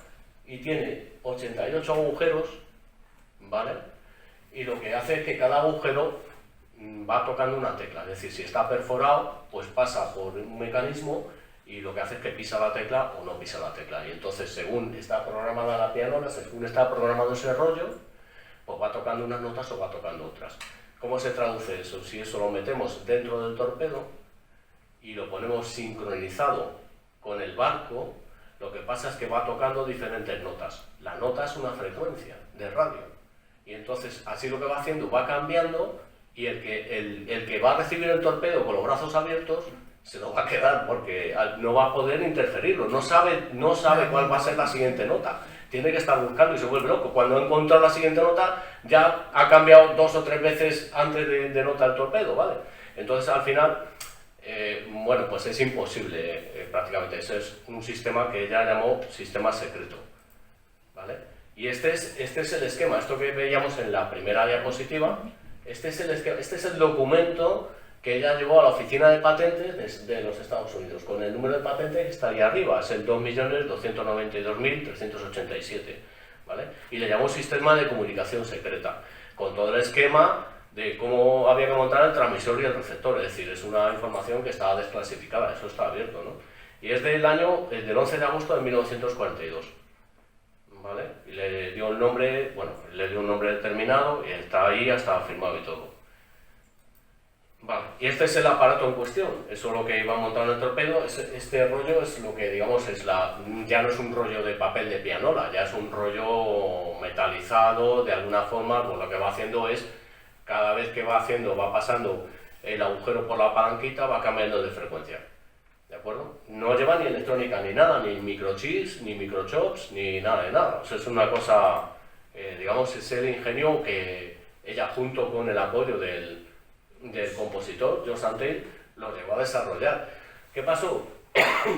S2: y tiene 88 agujeros, ¿vale? Y lo que hace es que cada agujero va tocando una tecla, es decir, si está perforado, pues pasa por un mecanismo y lo que hace es que pisa la tecla o no pisa la tecla. Y entonces, según está programada la pianola, según está programado ese rollo, pues va tocando unas notas o va tocando otras. ¿Cómo se traduce eso? Si eso lo metemos dentro del torpedo y lo ponemos sincronizado con el barco, lo que pasa es que va tocando diferentes notas. La nota es una frecuencia de radio. Y entonces, así lo que va haciendo, va cambiando, y el que va a recibir el torpedo con los brazos abiertos se lo va a quedar porque no va a poder interferirlo, no sabe cuál va a ser la siguiente nota. Tiene que estar buscando y se vuelve loco. Cuando ha encontrado la siguiente nota, ya ha cambiado 2 o 3 veces antes de nota el torpedo, ¿vale? Entonces, al final, bueno, pues es imposible prácticamente. Ese es un sistema que ella llamó sistema secreto, ¿vale? Y este es el esquema, esto que veíamos en la primera diapositiva, este es el esquema, este es el documento que ella llevó a la oficina de patentes de los Estados Unidos, con el número de patente que está ahí arriba, es el 2.292.387, ¿vale? Y le llamó sistema de comunicación secreta, con todo el esquema de cómo había que montar el transmisor y el receptor, es decir, es una información que estaba desclasificada, eso está abierto, ¿no? Y es del 11 de agosto de 1942, ¿vale? Y le dio el nombre, bueno, le dio un nombre determinado y está ahí, hasta firmado y todo. Vale, y este es el aparato en cuestión, eso es lo que iba montado en el torpedo. Este rollo es lo que, digamos, ya no es un rollo de papel de pianola, ya es un rollo metalizado, de alguna forma, pues lo que va haciendo es, cada vez que va pasando el agujero por la palanquita, va cambiando de frecuencia, ¿de acuerdo? No lleva ni electrónica ni nada, ni microchips, ni microchops, ni nada de nada, o sea, es una cosa, digamos, es el ingenio que ella, junto con el apoyo del compositor, George Antheil, lo llevó a desarrollar. ¿Qué pasó?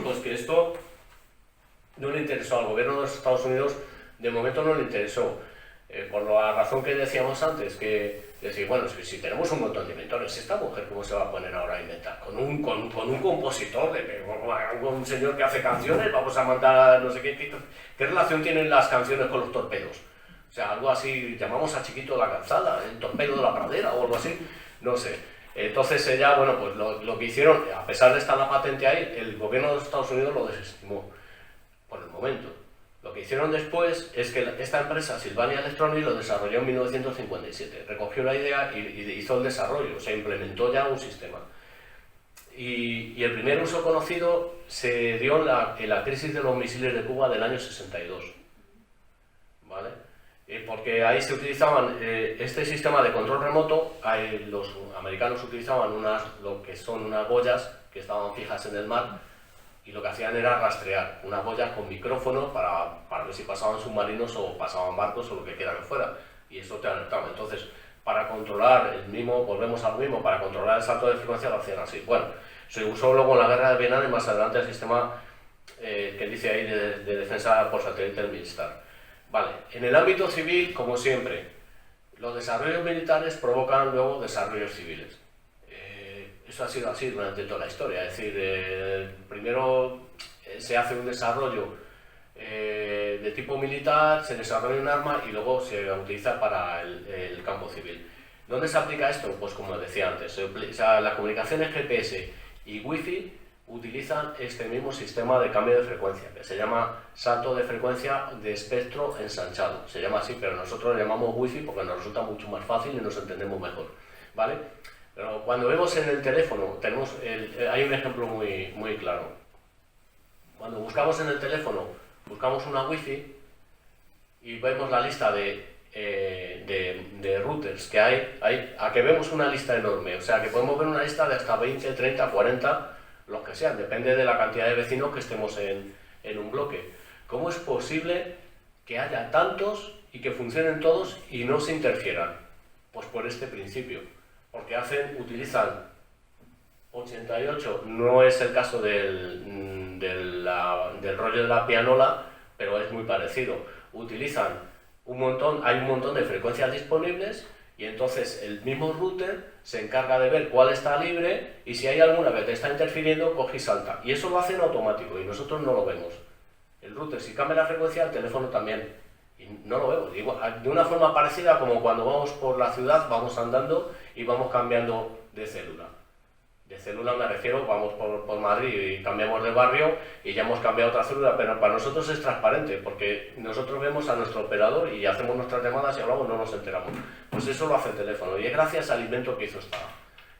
S2: Pues que esto no le interesó al gobierno de los Estados Unidos, de momento no le interesó, por la razón que decíamos antes, que decir, bueno, si tenemos un montón de inventores, ¿esta mujer cómo se va a poner ahora a inventar? Con un compositor, con un señor que hace canciones, vamos a mandar no sé qué relación tienen las canciones con los torpedos. O sea, algo así, llamamos a Chiquito de la Calzada, el torpedo de la pradera o algo así. No sé. Entonces ella, bueno, pues lo que hicieron, a pesar de estar la patente ahí, el gobierno de los Estados Unidos lo desestimó por el momento. Lo que hicieron después es que esta empresa, Sylvania Electronics, lo desarrolló en 1957. Recogió la idea y hizo el desarrollo, se implementó ya un sistema. Y el primer uso conocido se dio en la crisis de los misiles de Cuba del año 62. ¿Vale? Porque ahí se utilizaban este sistema de control remoto, los americanos utilizaban lo que son unas boyas que estaban fijas en el mar y lo que hacían era rastrear unas boyas con micrófono para ver si pasaban submarinos o pasaban barcos o lo que quieran fuera, y eso te alertaba. Entonces, para controlar volvemos a lo mismo, para controlar el salto de frecuencia lo hacían así. Bueno, se usó luego en la guerra de Vietnam y más adelante el sistema que dice ahí de defensa por satélite del Ministar. Vale, en el ámbito civil, como siempre, los desarrollos militares provocan luego desarrollos civiles. Eso ha sido así durante toda la historia, es decir, primero se hace un desarrollo de tipo militar, se desarrolla un arma y luego se utiliza para el campo civil. ¿Dónde se aplica esto? Pues como decía antes, las comunicaciones GPS y Wi-Fi utilizan este mismo sistema de cambio de frecuencia, que se llama salto de frecuencia de espectro ensanchado. Se llama así, pero nosotros lo llamamos Wi-Fi porque nos resulta mucho más fácil y nos entendemos mejor, ¿vale? Pero cuando vemos en el teléfono, hay un ejemplo muy claro. Cuando buscamos en el teléfono, buscamos una Wi-Fi y vemos la lista de de routers que hay, a que vemos una lista enorme, o sea que podemos ver una lista de hasta 20, 30, 40, los que sean, depende de la cantidad de vecinos que estemos en un bloque. ¿Cómo es posible que haya tantos y que funcionen todos y no se interfieran? Pues por este principio, porque utilizan 88, no es el caso del rollo de la pianola, pero es muy parecido. Utilizan hay un montón de frecuencias disponibles y entonces el mismo router se encarga de ver cuál está libre y si hay alguna que te está interfiriendo, coge y salta. Y eso lo hace en automático y nosotros no lo vemos. El router, si cambia la frecuencia, el teléfono también. Y no lo vemos. Igual, de una forma parecida como cuando vamos por la ciudad, vamos andando y vamos cambiando de célula. De célula me refiero, vamos por Madrid y cambiamos de barrio y ya hemos cambiado otra célula, pero para nosotros es transparente porque nosotros vemos a nuestro operador y hacemos nuestras llamadas y hablamos, no nos enteramos. Pues eso lo hace el teléfono y es gracias al invento que hizo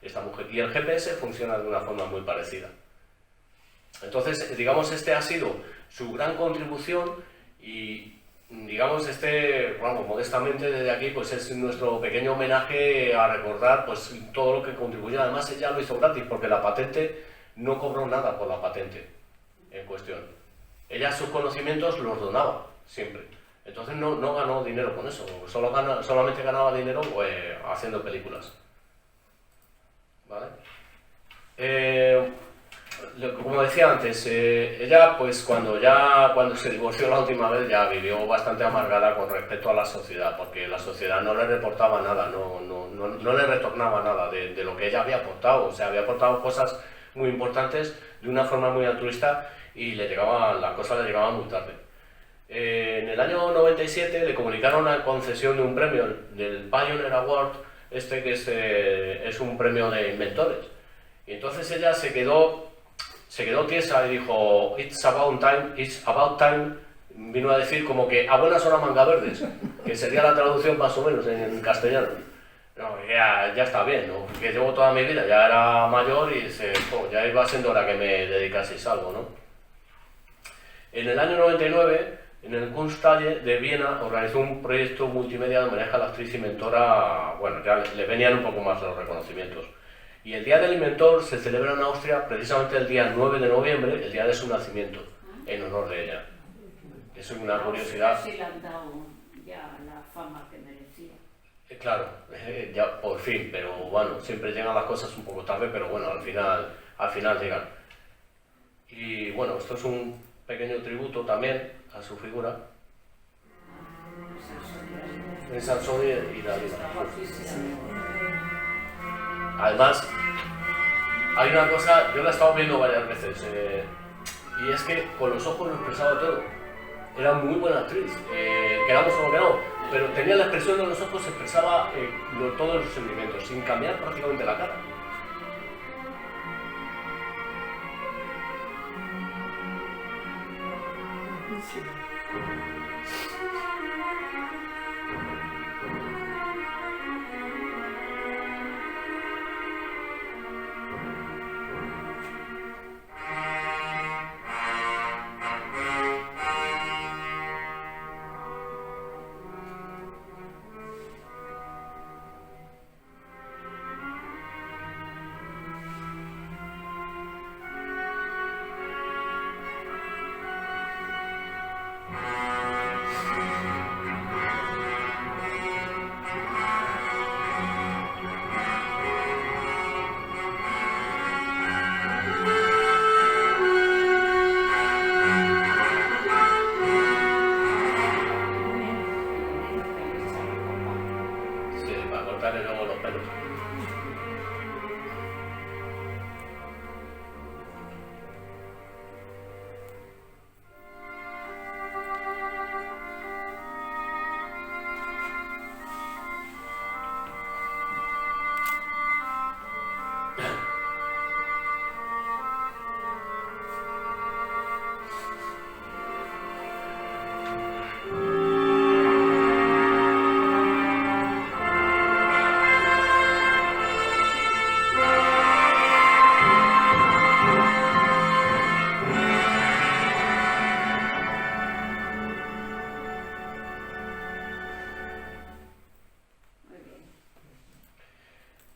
S2: esta mujer. Y el GPS funciona de una forma muy parecida. Entonces, digamos, este ha sido su gran contribución y, digamos, bueno, modestamente desde aquí, pues es nuestro pequeño homenaje a recordar pues todo lo que contribuyó. Además, ella lo hizo gratis porque la patente no cobró nada por la patente en cuestión. Ella sus conocimientos los donaba siempre. Entonces no ganó dinero con eso, solamente ganaba dinero pues, haciendo películas. ¿Vale? Como decía antes, ella pues cuando se divorció la última vez ya vivió bastante amargada con respecto a la sociedad, porque la sociedad no le reportaba nada, no le retornaba nada de lo que ella había aportado. O sea, había aportado cosas muy importantes de una forma muy altruista y las cosas le llegaban muy tarde. En el año 97 le comunicaron la concesión de un premio, del Pioneer Award, que es un premio de inventores. Y entonces ella se quedó tiesa y dijo, it's about time, vino a decir como que a buenas horas manga verdes, que sería la traducción más o menos en castellano. No, ya está bien, ¿no? Que llevo toda mi vida, ya era mayor y ya iba siendo hora que me dedicaseis algo, ¿no? En el año 99, en el Kunsthalle de Viena, organizó un proyecto multimedia de homenaje a la actriz inventora. Bueno, ya le venían un poco más los reconocimientos. Y el Día del Inventor se celebra en Austria precisamente el día 9 de noviembre, el día de su nacimiento, en honor de ella. Es una curiosidad.
S3: Sí le han dado ya la fama que merecía.
S2: Claro, ya por fin, pero bueno, siempre llegan las cosas un poco tarde, pero bueno, al final llegan. Y bueno, esto es un pequeño tributo también a su figura. En Sansón y Dalí. Además, hay una cosa, yo la he estado viendo varias veces, y es que con los ojos lo expresaba todo. Era muy buena actriz, queramos o no que no, pero tenía la expresión de los ojos, expresaba todos los sentimientos, sin cambiar prácticamente la cara. Sí.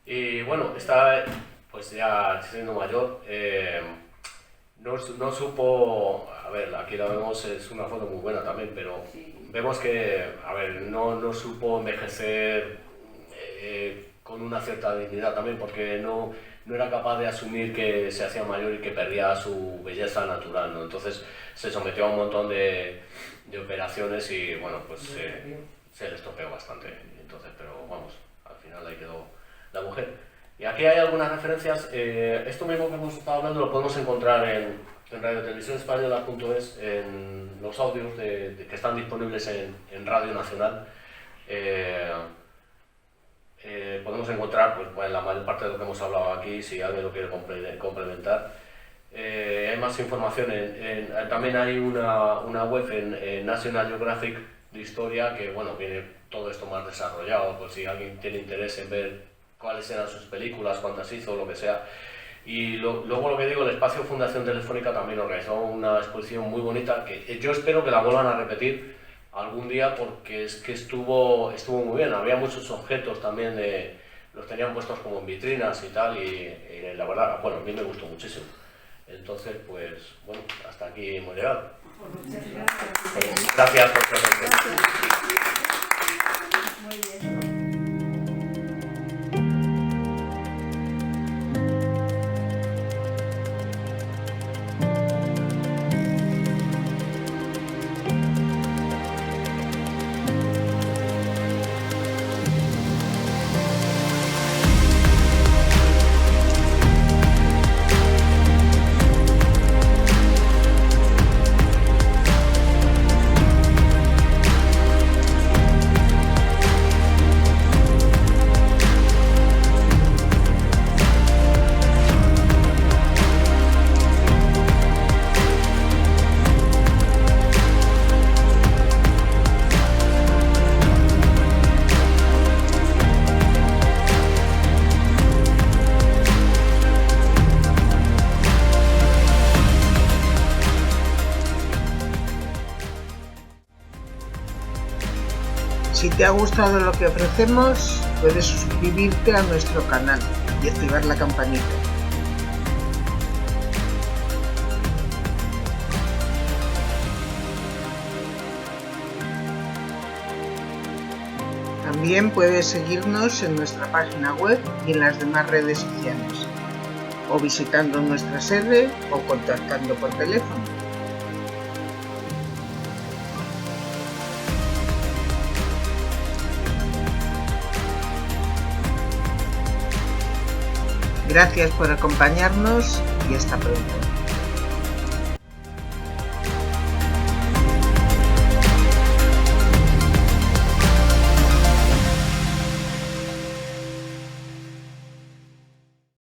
S2: Y bueno, esta, pues ya siendo mayor, no supo, a ver, aquí la vemos, es una foto muy buena también, pero
S3: Sí.
S2: vemos que, a ver, no supo envejecer con una cierta dignidad también, porque no era capaz de asumir que se hacía mayor y que perdía su belleza natural, ¿no? Entonces se sometió a un montón de operaciones y bueno, pues se le estropeó bastante. Entonces, pero vamos, al final ahí quedó la mujer. Y aquí hay algunas referencias. Esto mismo que hemos estado hablando lo podemos encontrar en radiotelevisiónespañola.es, en los audios que están disponibles en Radio Nacional. Podemos encontrar pues, la mayor parte de lo que hemos hablado aquí, si alguien lo quiere complementar. Hay más información, también hay una web en National Geographic de historia que bueno, viene todo esto más desarrollado, pues si alguien tiene interés en ver cuáles eran sus películas, cuántas hizo, lo que sea. Y luego lo que digo, el espacio Fundación Telefónica también organizó una exposición muy bonita que yo espero que la vuelvan a repetir algún día porque es que estuvo muy bien. Había muchos objetos también, los tenían puestos como en vitrinas y tal, y la verdad, bueno, a mí me gustó muchísimo. Entonces, pues, bueno, hasta aquí hemos llegado.
S3: Muchas gracias.
S2: Pues, gracias por presentarme.
S3: Muy bien.
S1: Si te ha gustado lo que ofrecemos, puedes suscribirte a nuestro canal y activar la campanita. También puedes seguirnos en nuestra página web y en las demás redes sociales, o visitando nuestra sede o contactando por teléfono. Gracias por acompañarnos y hasta pronto.